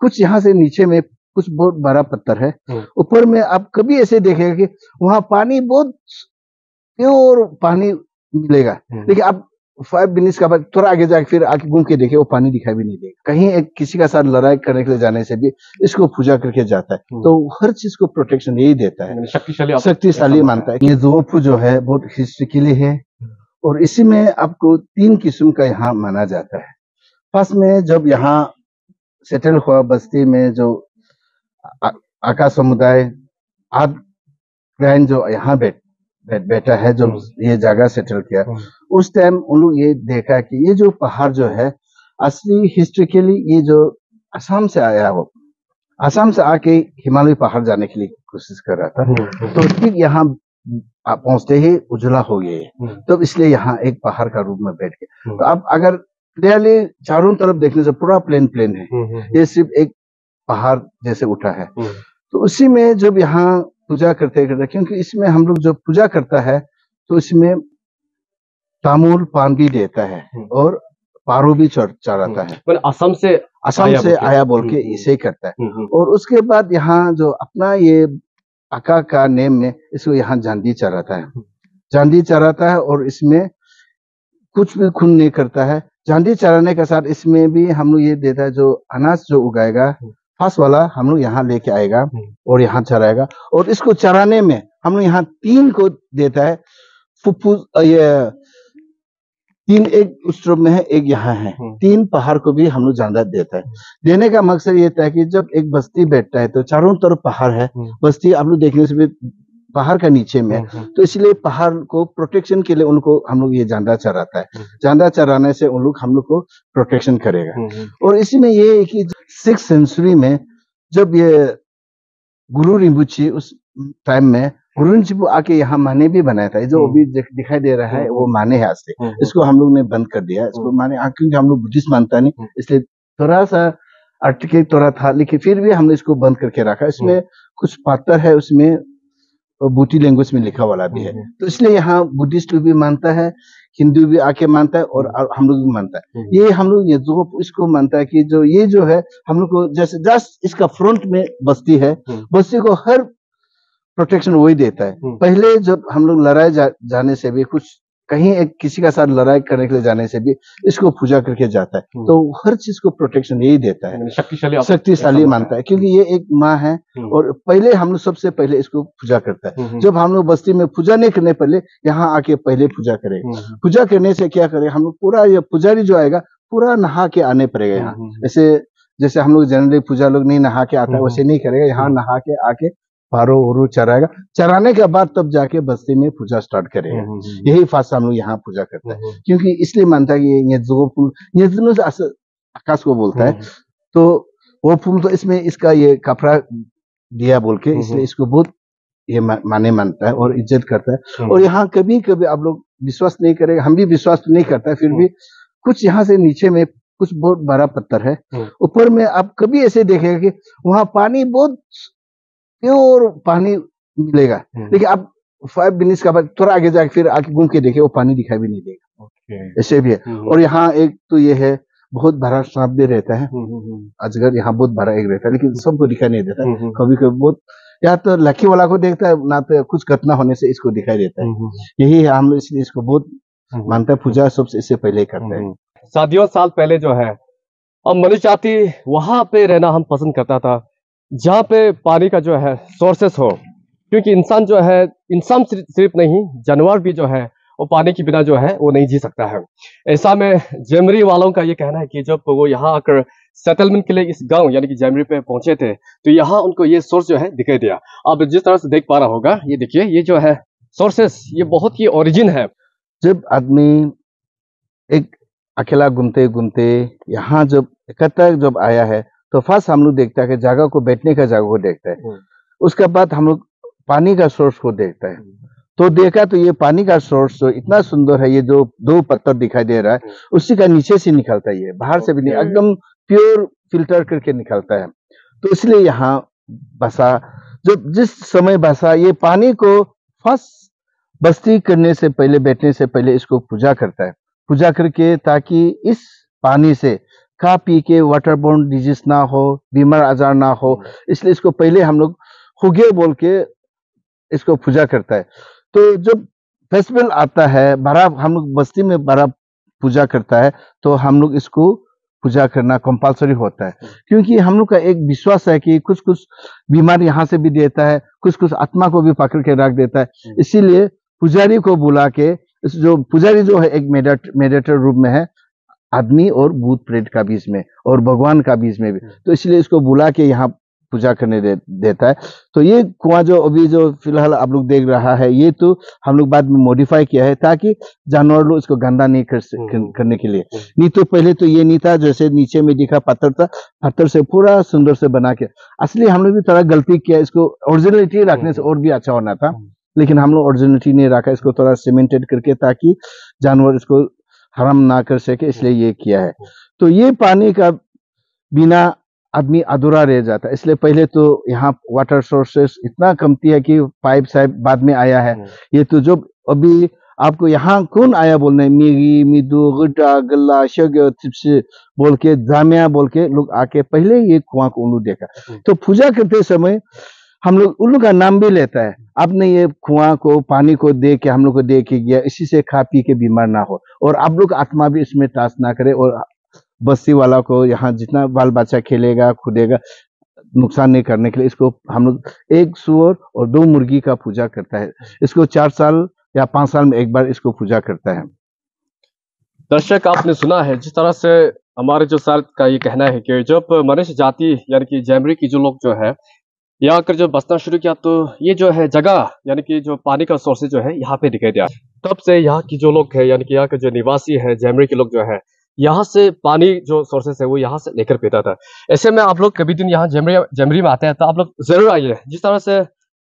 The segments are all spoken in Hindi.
कुछ यहाँ से नीचे में कुछ बहुत बड़ा पत्थर है, ऊपर में आप कभी ऐसे देखेगा कि वहाँ पानी बहुत प्योर पानी मिलेगा, लेकिन आप 5 मिनट्स का बाद थोड़ा आगे जाके फिर आके घूम के देखे वो पानी दिखाई भी नहीं देगा। कहीं एक किसी का साथ लड़ाई करने के लिए जाने से भी इसको पूजा करके जाता है, तो हर चीज को प्रोटेक्शन यही देता है, शक्तिशाली मानता है। ये जोगोफू जो है बहुत हिस्ट्रिकली है, और इसी में आपको 3 किस्म का यहाँ माना जाता है। फर्स्ट में जब यहाँ सेटल हुआ बस्ती में जो आका समुदाय आद ग्रैंड जो यहाँ बैठा है, जो ये जगह सेटल किया, उस टाइम उन लोग ये देखा कि ये जो पहाड़ जो है असली हिस्ट्रिकली ये जो असम से आया, वो असम से आके हिमालय पहाड़ जाने के लिए कोशिश कर रहा था, तो ठीक यहाँ पहुंचते ही उजला हो गया, तो इसलिए यहाँ एक पहाड़ का रूप में बैठ गया। तो अब अगर क्लियरली चारों तरफ देखने से पूरा प्लेन है, ये सिर्फ एक पहाड़ जैसे उठा है। तो उसी में जब यहाँ पूजा करते, क्योंकि इसमें हम लोग जो पूजा करता है तो इसमें तामुल पान भी देता है और पारो भी चढ़ाता है। असम से आया बोल के इसे करता है। और उसके बाद यहाँ जो अपना ये आका का नेम में इसको यहाँ चांदी चढ़ाता है, और इसमें कुछ भी खून नहीं करता है। चांदी चढ़ाने के साथ इसमें भी हम लोग ये देता है, जो अनाज जो उगाएगा फर्स्ट वाला हम लोग यहाँ लेके आएगा और यहाँ चढ़ाएगा, और इसको चढ़ाने में हम लोग यहाँ 3 को देता है। फुफ्फू ये 3 एक उस रूप में है, एक यहाँ है, 3 पहाड़ को भी हम लोग चांदा देता है। देने का मकसद ये था कि जब एक बस्ती बैठता है तो चारों तरफ पहाड़ है, बस्ती आप लोग देखने से भी पहाड़ का नीचे में, तो इसलिए पहाड़ को प्रोटेक्शन के लिए उनको हम लोग ये चांदा चढ़ाता है। चांदा चढ़ाने से उन लोग हम लोग को प्रोटेक्शन करेगा। और इसमें ये है कि 6th सेंचुरी में जब ये गुरु रिम्बुची उस टाइम में गुरु रिम्बुची आके यहाँ माने भी बनाया था, जो अभी दिखाई दे रहा है वो माने है। आज से इसको हम लोग ने बंद कर दिया, इसको माने क्योंकि हम लोग बुद्धिस्ट मानता नहीं, इसलिए थोड़ा सा आर्टिकेट थोड़ा था, लेकिन फिर भी हमने इसको बंद करके रखा। इसमें कुछ पत्थर है, उसमें बूटी लैंग्वेज में लिखा वाला भी है, तो इसलिए यहाँ बुद्धिस्ट भी मानता है, हिंदू भी आके मानता है, और हम लोग भी मानता है। ये हम लोग ये जो इसको मानता है कि जो ये जो है हम लोग को जैसे जस्ट इसका फ्रंट में बस्ती है, बस्ती को हर प्रोटेक्शन वही देता है। पहले जब हम लोग लड़ाई जाने से भी कुछ कहीं एक किसी का साथ लड़ाई करने के लिए जाने से भी इसको पूजा करके जाता है, तो हर चीज को प्रोटेक्शन यही देता है, शक्तिशाली मानता है, क्योंकि ये एक माँ है। और पहले हम लोग सबसे पहले इसको पूजा करता है। जब हम लोग बस्ती में पूजा नहीं करने पहले यहाँ आके पहले पूजा करेगा। पूजा करने से क्या करेगा, हम लोग पूरा ये पुजारी जो आएगा पूरा नहा के आने पड़ेगा यहाँ। जैसे हम लोग जनरली पूजा लोग नहीं नहा के आता है, वैसे नहीं करेगा, यहाँ नहा के आके पारो उरू चराएगा, चराने के बाद तब जाके बस्ती में पूजा स्टार्ट करेगा। यही फास्ट हम लोग यहाँ पूजा करते हैं, क्योंकि इसलिए मानता है कि ये जो फूल ये आकाश को बोलता है, तो वो फूल तो इसमें इसका ये कपड़ा दिया बोल के, इसलिए इसको बहुत ये मानता है और इज्जत करता है। और यहाँ कभी कभी आप लोग विश्वास नहीं करेगा, हम भी विश्वास नहीं करता है, फिर भी कुछ यहाँ से नीचे में कुछ बहुत बड़ा पत्थर है, ऊपर में आप कभी ऐसे देखेगा कि वहाँ पानी बहुत प्योर पानी मिलेगा, लेकिन आप 5 मिनट्स का बाद थोड़ा आगे जाके फिर आके घूम के देखे वो पानी दिखाई भी नहीं देगा। ऐसे भी है। और यहाँ एक तो ये है बहुत बड़ा सांप भी रहता है, अजगर यहाँ बहुत बड़ा एक रहता है, लेकिन सबको दिखाई नहीं देता। कभी कभी बहुत या तो लकी वाला को देखता है, ना तो कुछ घटना होने से इसको दिखाई देता है। यही है, हम इसलिए इसको बहुत मानता है, पूजा सबसे इससे पहले करते हैं। सदियों साल पहले जो है अब मनुष्य जाति वहां पे रहना हम पसंद करता था, जहाँ पे पानी का जो है सोर्सेस हो, क्योंकि इंसान जो है, इंसान सिर्फ नहीं जानवर भी जो है वो पानी के बिना जो है वो नहीं जी सकता है। ऐसा में जेमरी वालों का ये कहना है कि जब वो यहाँ आकर सेटलमेंट के लिए इस गांव यानी कि जेमरी पे पहुंचे थे, तो यहाँ उनको ये सोर्स जो है दिखाई दिया। आप जिस तरह से देख पा रहा होगा, ये देखिए, ये जो है सोर्सेस, ये बहुत ही ओरिजिन है। जब आदमी एक अकेला घूमते घूमते यहाँ जब इकट्ठा जब आया है, तो फर्स्ट हम लोग देखता है कि जगह को, बैठने का जगह को देखता है, उसके बाद हम लोग पानी का सोर्स को देखता है। तो देखा तो ये पानी का सोर्स तो इतना सुंदर है, ये जो 2 पत्थर दिखाई दे रहा है उसी का नीचे से निकलता है, ये बाहर से भी नहीं, एकदम प्योर फिल्टर करके निकलता है। तो इसलिए यहाँ बसा, जब जिस समय बसा, ये पानी को फर्स्ट बस्ती करने से पहले, बैठने से पहले इसको पूजा करता है, पूजा करके, ताकि इस पानी से खा पी के वाटरबोर्न डिजीज ना हो, बीमार आजार ना हो, इसलिए इसको पहले हम लोग हुगे बोल के इसको पूजा करता है। तो जब फेस्टिवल आता है, बड़ा हम लोग बस्ती में बड़ा पूजा करता है, तो हम लोग इसको पूजा करना कंपलसरी होता है, क्योंकि हम लोग का एक विश्वास है कि कुछ कुछ बीमारी यहाँ से भी देता है, कुछ कुछ आत्मा को भी पकड़ के रख देता है। इसीलिए पुजारी को बुला के, जो पुजारी जो है एक मेडिएटर रूप में है, आदमी और भूत प्रेत का बीच में और भगवान का बीच में भी, तो इसलिए इसको बुला के यहाँ पूजा करने देता है। तो ये कुआं जो अभी जो फिलहाल आप लोग देख रहा है, ये तो हम लोग बाद में मॉडिफाई किया है ताकि जानवर लोग इसको गंदा नहीं करने के लिए। नहीं तो पहले तो ये नहीं था, जैसे नीचे में दिखा पत्थर था, पत्थर से पूरा सुंदर से बना के। असली हम लोग भी थोड़ा गलती किया, इसको ओरिजिनलिटी रखने से और भी अच्छा होना था, लेकिन हम लोग ओरिजिनलिटी नहीं रखा, इसको थोड़ा सीमेंटेड करके ताकि जानवर इसको हराम ना कर सके, इसलिए ये किया है। तो ये पानी का बिना आदमी अधूरा रह जाता है, इसलिए पहले तो यहाँ वाटर सोर्सेस इतना कमती है कि पाइप साइप बाद में आया है। ये तो जो अभी आपको यहाँ कौन आया बोलने, मिगी मिदू गुड्डा गल्ला शग्य चिप्स बोल के, जामिया बोल के लोग आके पहले ये कुआं को उल्लू देखा। तो पूजा करते समय हम लोग उल्लू का नाम भी लेता है। आपने ये कुआं को, पानी को देख के हम लोग को देख के गया, इसी से खा पी के बीमार ना हो, और आप लोग आत्मा भी इसमें टास ना करे, और बस्ती वाला को यहाँ जितना बाल बच्चा खेलेगा कूदेगा नुकसान नहीं करने के लिए इसको हम लोग एक सूअर और 2 मुर्गी का पूजा करता है। इसको 4 साल या 5 साल में एक बार इसको पूजा करता है। दर्शक, आपने सुना है जिस तरह से हमारे जो सर का ये कहना है कि जब मनुष्य जाति यानी कि जैमरी की जो लोग जो है यहाँ आकर जो बसना शुरू किया, तो ये जो है जगह यानी कि जो पानी का सोर्स जो है यहाँ पे दिखाई दिया। तब से यहाँ की जो लोग है यानी कि यहाँ के जो निवासी है जैमरी के लोग जो है, यहाँ से पानी जो सोर्सेस है वो यहाँ से लेकर पीता था। ऐसे में आप लोग कभी दिन यहाँ जैमरी में आते हैं तो आप लोग जरूर आइए। जिस तरह से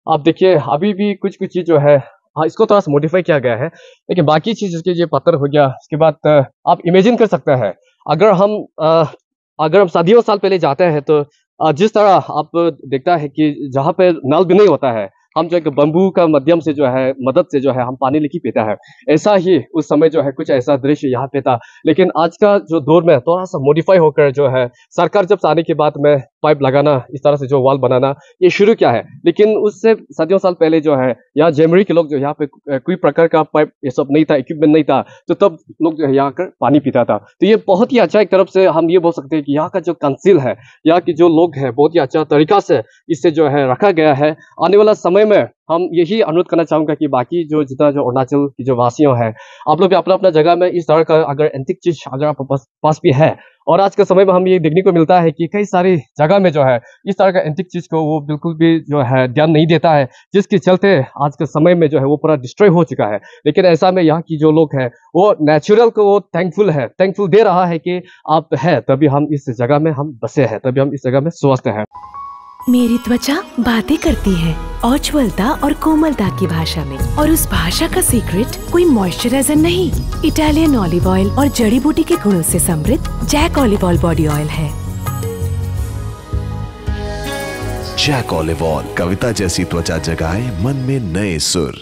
आप देखिए अभी भी कुछ कुछ चीज जो है, हाँ इसको थोड़ा सा मॉडिफाई किया गया है, लेकिन बाकी चीज इसके ये पत्थर हो गया। उसके बाद आप इमेजिन कर सकते हैं अगर हम सदियों साल पहले जाते हैं तो जिस तरह आप देखता है कि जहाँ पे नल भी नहीं होता है, हम जो एक बम्बू का मध्यम से जो है मदद से जो है हम पानी लेके पीता है, ऐसा ही उस समय जो है कुछ ऐसा दृश्य यहाँ पे था। लेकिन आज का जो दौर में थोड़ा सा मॉडिफाई होकर जो है सरकार जब आने के बाद में पाइप लगाना, इस तरह से जो वॉल बनाना ये शुरू किया है, लेकिन उससे सदियों साल पहले जो है यहाँ जैमरी के लोग जो यहाँ पे कोई प्रकार का पाइप ये सब नहीं था, इक्विपमेंट नहीं था, तो तब लोग जो है यहाँ कर पानी पीता था। तो ये बहुत ही अच्छा एक तरफ से हम ये बोल सकते हैं कि यहाँ का जो कंसील है, यहाँ के जो लोग हैं, बहुत ही अच्छा तरीका से इससे जो है रखा गया है। आने वाला समय में हम यही अनुरोध करना चाहूंगा कि बाकी जो जितना जो अरुणाचल की जो वासियों हैं, आप लोग भी अपना अपना जगह में इस तरह का अगर एंटिक चीज अगर आपके पास भी है, और आज के समय में हम ये देखने को मिलता है कि कई सारी जगह में जो है इस तरह का एंटिक चीज को वो बिल्कुल भी जो है ध्यान नहीं देता है, जिसके चलते आज के समय में जो है वो पूरा डिस्ट्रॉय हो चुका है। लेकिन ऐसा में यहाँ की जो लोग हैं वो नेचुरल को वो थैंकफुल दे रहा है कि आप है, तभी हम इस जगह में हम बसे हैं, तभी हम इस जगह में स्वस्थ हैं। मेरी त्वचा बातें करती है औज्ज्वलता और कोमलता की भाषा में, और उस भाषा का सीक्रेट कोई मॉइस्चराइजर नहीं, इटालियन ऑलिव ऑयल और जड़ी बूटी के गुणों से समृद्ध Jack olive oil body oil है। जैक ऑलिव ऑयल, कविता जैसी त्वचा जगाए मन में नए सुर।